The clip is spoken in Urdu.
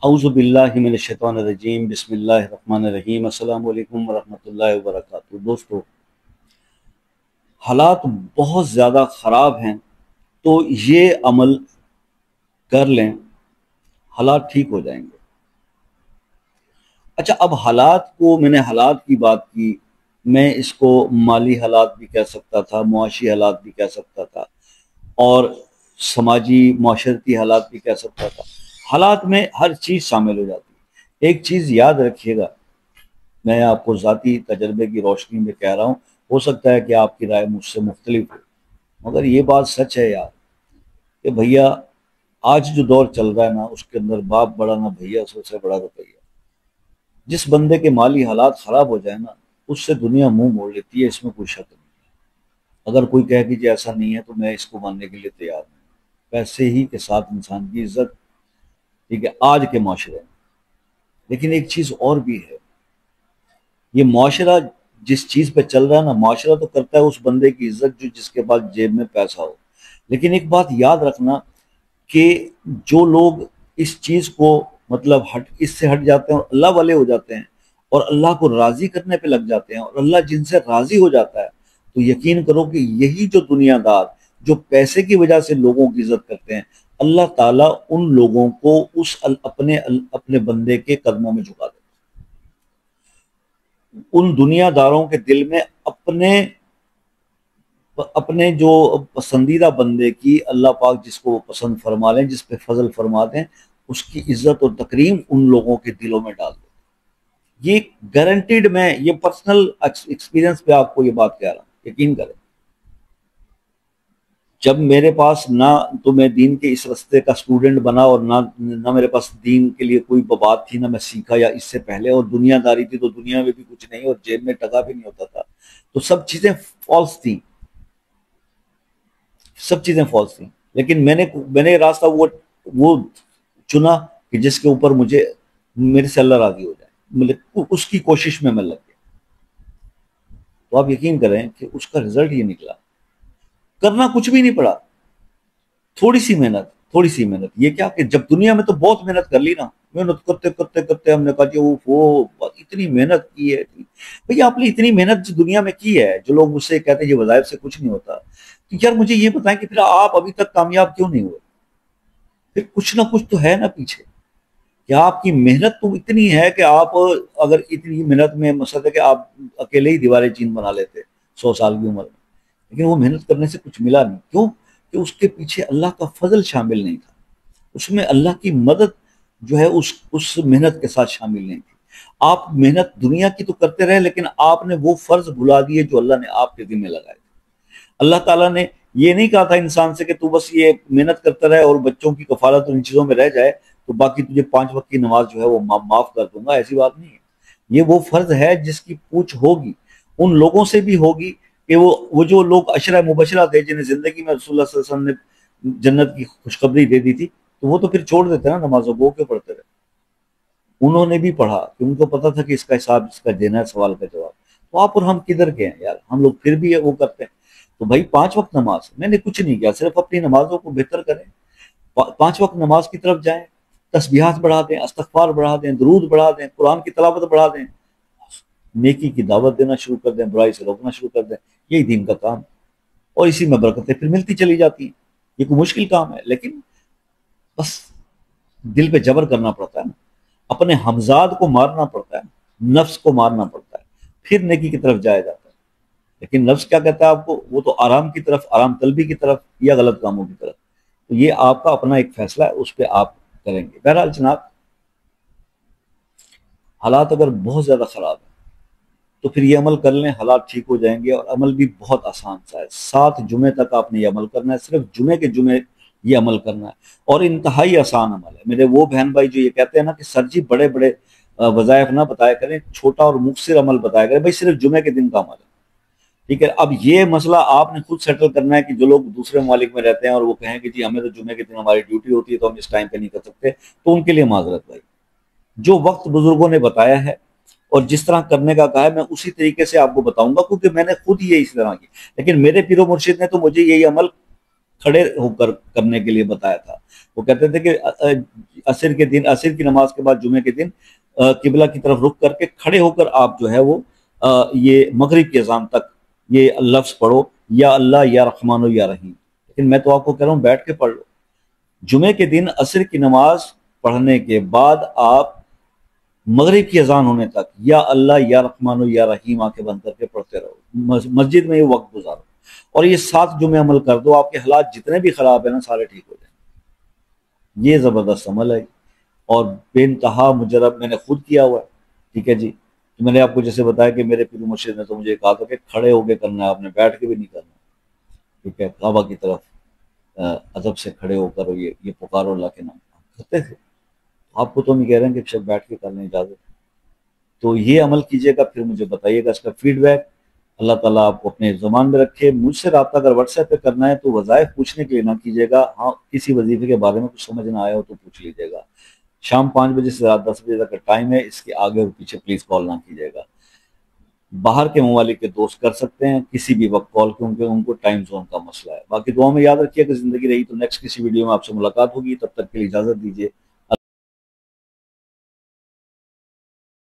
اعوذ باللہ من الشیطان الرجیم، بسم اللہ الرحمن الرحیم۔ السلام علیکم ورحمۃ اللہ وبرکاتہ۔ دوستو، حالات بہت زیادہ خراب ہیں، تو یہ عمل کر لیں، حالات ٹھیک ہو جائیں گے۔ اچھا، اب حالات کو میں نے حالات کی بات کی، میں اس کو مالی حالات بھی کہہ سکتا تھا، معاشی حالات بھی کہہ سکتا تھا، اور سماجی معاشرتی حالات بھی کہہ سکتا تھا۔ حالات میں ہر چیز شامل ہو جاتی ہے۔ ایک چیز یاد رکھیے گا، میں آپ کو ذاتی تجربے کی روشنی میں کہہ رہا ہوں، ہو سکتا ہے کہ آپ کی رائے مجھ سے مختلف ہو، مگر یہ بات سچ ہے یار، کہ بھیا آج جو دور چل رہا ہے نا، اس کے اندر باپ بڑا نہ بھیا سب سے بڑا روپیہ۔ جس بندے کے مالی حالات خراب ہو جائیں نا، اس سے دنیا منہ موڑ لیتی ہے، اس میں کوئی شک نہیں۔ اگر کوئی کہے کہ جی ایسا نہیں ہے تو میں اس کو ماننے کے لیے تیار نہیں۔ پیسے ہی کے ساتھ انسان کی عزت، ٹھیک ہے، آج کے معاشرے میں۔ لیکن ایک چیز اور بھی ہے، یہ معاشرہ جس چیز پہ چل رہا ہے نا، معاشرہ تو کرتا ہے اس بندے کی عزت جو جس کے پاس جیب میں پیسہ ہو۔ لیکن ایک بات یاد رکھنا کہ جو لوگ اس چیز کو مطلب اس سے ہٹ جاتے ہیں اور اللہ والے ہو جاتے ہیں اور اللہ کو راضی کرنے پہ لگ جاتے ہیں، اور اللہ جن سے راضی ہو جاتا ہے، تو یقین کرو کہ یہی جو دنیا دار جو پیسے کی وجہ سے لوگوں کی عزت کرتے ہیں، اللہ تعالیٰ ان لوگوں کو اپنے بندے کے قدموں میں جھکا دیتا ہے۔ ان دنیا داروں کے دل میں اپنے جو پسندیدہ بندے کی اللہ پاک جس کو وہ پسند فرما لیں، جس پہ فضل فرما دیں، اس کی عزت اور تکریم ان لوگوں کے دلوں میں ڈال دیں۔ یہ گارنٹیڈ، میں یہ پرسنل ایکسپیرینس پہ آپ کو یہ بات کہہ رہا ہوں، یقین کریں۔ جب میرے پاس نہ تو میں دین کے اس رستے کا اسٹوڈنٹ بنا، اور نہ میرے پاس دین کے لیے کوئی بات تھی، نہ میں سیکھا یا اس سے پہلے، اور دنیا داری تھی تو دنیا میں بھی کچھ نہیں، اور جیب میں ٹکا بھی نہیں ہوتا تھا، تو سب چیزیں فالس تھیں، سب چیزیں فالس تھیں۔ لیکن میں نے راستہ وہ چنا کہ جس کے اوپر میرے سے اللہ راضی ہو جائے، اس کی کوشش میں لگ گیا۔ تو آپ یقین کریں کہ اس کا رزلٹ یہ نکلا، کرنا کچھ بھی نہیں پڑا، تھوڑی سی محنت۔ یہ کیا کہ جب دنیا میں تو بہت محنت کر لی نا، محنت کرتے کرتے کرتے ہم نے کہا کہ وہ اتنی محنت کی ہے۔ بھئی آپ نے اتنی محنت جو دنیا میں کی ہے، جو لوگ مجھ سے کہتے ہیں یہ وظائف سے کچھ نہیں ہوتا، تو یار مجھے یہ بتائیں کہ پھر آپ ابھی تک کامیاب کیوں نہیں ہوئے؟ پھر کچھ نہ کچھ تو ہے نا پیچھے، کہ آپ کی محنت تو اتنی ہے کہ آپ اگر اتنی محنت میں مقصد ہے کہ آپ اکیلے ہی دیواریں چین بنا لیتے 100 سال کی عمر میں، لیکن وہ محنت کرنے سے کچھ ملا نہیں۔ کیوں؟ کہ اس کے پیچھے اللہ کا فضل شامل نہیں تھا، اس میں اللہ کی مدد جو ہے اس محنت کے ساتھ شامل نہیں تھی۔ آپ محنت دنیا کی تو کرتے رہے، لیکن آپ نے وہ فرض بھلا دیے جو اللہ نے آپ کے دل میں لگائے تھے۔ اللہ تعالیٰ نے یہ نہیں کہا تھا انسان سے کہ تو بس یہ محنت کرتا رہے اور بچوں کی کفالت ان چیزوں میں رہ جائے تو باقی تجھے 5 وقت کی نماز جو ہے وہ معاف کر دوں گا، ایسی بات نہیں ہے۔ یہ وہ فرض ہے جس کی پوچھ ہوگی، ان لوگوں سے بھی ہوگی کہ وہ جو لوگ عشرہ مبشرہ تھے، جنہیں زندگی میں رسول اللہ صلی اللہ علیہ وسلم نے جنت کی خوشخبری دے دی تھی، تو وہ تو پھر چھوڑ دیتے نا نمازوں کو، کیوں پڑھتے رہے؟ انہوں نے بھی پڑھا کہ ان کو پتا تھا کہ اس کا حساب اس کا دینا ہے، سوال کا جواب۔ تو آپ اور ہم کدھر کے ہیں یار، ہم لوگ پھر بھی وہ کرتے ہیں۔ تو بھائی 5 وقت نماز میں نے کچھ نہیں کیا، صرف اپنی نمازوں کو بہتر کریں، 5 وقت نماز کی طرف جائیں، تسبیحات بڑھا دیں، استغفار بڑھا دیں، درود بڑھا دیں، قرآن کی تلاوت بڑھا دیں، نیکی کی دعوت دینا شروع کر دیں، برائی سے روکنا شروع کر دیں۔ یہی دین کا کام، اور اسی میں برکتیں پھر ملتی چلی جاتی ہیں۔ یہ کوئی مشکل کام ہے، لیکن بس دل پہ جبر کرنا پڑتا ہے نا، اپنے ہمزاد کو مارنا پڑتا ہے، نفس کو مارنا پڑتا ہے، پھر نیکی کی طرف جایا جاتا ہے۔ لیکن نفس کیا کہتا ہے آپ کو؟ وہ تو آرام کی طرف، آرام طلبی کی طرف، یا غلط کاموں کی طرف۔ تو یہ آپ کا اپنا ایک فیصلہ ہے، اس پہ آپ کریں گے۔ بہرحال جناب، حالات اگر بہت زیادہ خراب ہیں تو پھر یہ عمل کر لیں، حالات ٹھیک ہو جائیں گے۔ اور عمل بھی بہت آسان سا ہے، 7 جمعے تک آپ نے یہ عمل کرنا ہے، صرف جمعے کے جمعے یہ عمل کرنا ہے، اور انتہائی آسان عمل ہے۔ میرے وہ بہن بھائی جو یہ کہتے ہیں نا کہ سر جی بڑے بڑے وظائف نہ بتایا کریں، چھوٹا اور مختصر عمل بتایا کریں، بھائی صرف جمعے کے دن کا عمل ہے، ٹھیک ہے۔ اب یہ مسئلہ آپ نے خود سیٹل کرنا ہے کہ جو لوگ دوسرے ممالک میں رہتے ہیں اور وہ کہیں کہ جی ہمیں تو جمعے کے دن ہماری ڈیوٹی ہوتی ہے تو ہم اس ٹائم پہ نہیں کر سکتے، تو ان کے لیے معذرت بھائی، جو وقت بزرگوں نے بتایا ہے اور جس طرح کرنے کا کہا ہے، میں اسی طریقے سے آپ کو بتاؤں گا، کیونکہ میں نے خود یہ اس طرح کی۔ لیکن میرے پیر و مرشد نے تو مجھے یہی عمل کھڑے ہو کر کرنے کے لیے بتایا تھا. وہ کہتے تھے کہ عصر کے دن، عصر کی نماز کے بعد جمعے کے دن قبلہ کی طرف رخ کر کے کھڑے ہو کر آپ جو ہے وہ یہ مغرب کی اذان تک یہ لفظ پڑھو، یا اللہ یا رحمان یا رحیم. لیکن میں تو آپ کو کہہ رہا ہوں بیٹھ کے پڑھ لو. جمعے کے دن عصر کی نماز پڑھنے کے بعد آپ مغرب کی اذان ہونے تک یا اللہ یا رحمان یا رحیم آنکھیں بند کر کے پڑھتے رہو، مسجد میں یہ وقت گزارو، اور یہ 7 جمعے عمل کر دو، آپ کے حالات جتنے بھی خراب ہیں نا سارے ٹھیک ہو جائیں. یہ زبردست عمل ہے اور بے انتہا مجرب، میں نے خود کیا ہوا ہے. ٹھیک ہے جی. میں نے آپ کو جیسے بتایا کہ میرے پیر مرشد نے تو مجھے کہا تھا کہ کھڑے ہو کے کرنا ہے، آپ نے بیٹھ کے بھی نہیں کرنا. ٹھیک ہے. کعبہ کی طرف ادب سے کھڑے ہو کر یہ پکارو اللہ کے نام کرتے تھے. آپ کو تو نہیں کہہ رہے ہیں کہ شب بیٹھ کے کرنے اجازت. تو یہ عمل کیجئے گا، پھر مجھے بتائیے گا اس کا فیڈ بیک. اللہ تعالیٰ آپ کو اپنے زبان میں رکھے. مجھ سے رابطہ اگر واٹس ایپ پہ کرنا ہے تو وظائف پوچھنے کے لیے نہ کیجیے گا. ہاں کسی وظیفے کے بارے میں کچھ سمجھ نہ آیا ہو تو پوچھ لیجیے گا. شام 5 بجے سے رات 10 بجے تک کا ٹائم ہے، اس کے آگے اور پیچھے پلیز کال نہ کیجیے گا. باہر کے ممالک کے دوست کر سکتے ہیں کسی بھی وقت کال، کیونکہ ان کو ٹائم زون کا مسئلہ ہے. باقی دعاؤں میں یاد رکھیے کہ زندگی رہی تو نیکسٹ کسی ویڈیو میں آپ سے ملاقات ہوگی. تب تک کے لیے اجازت دیجیے.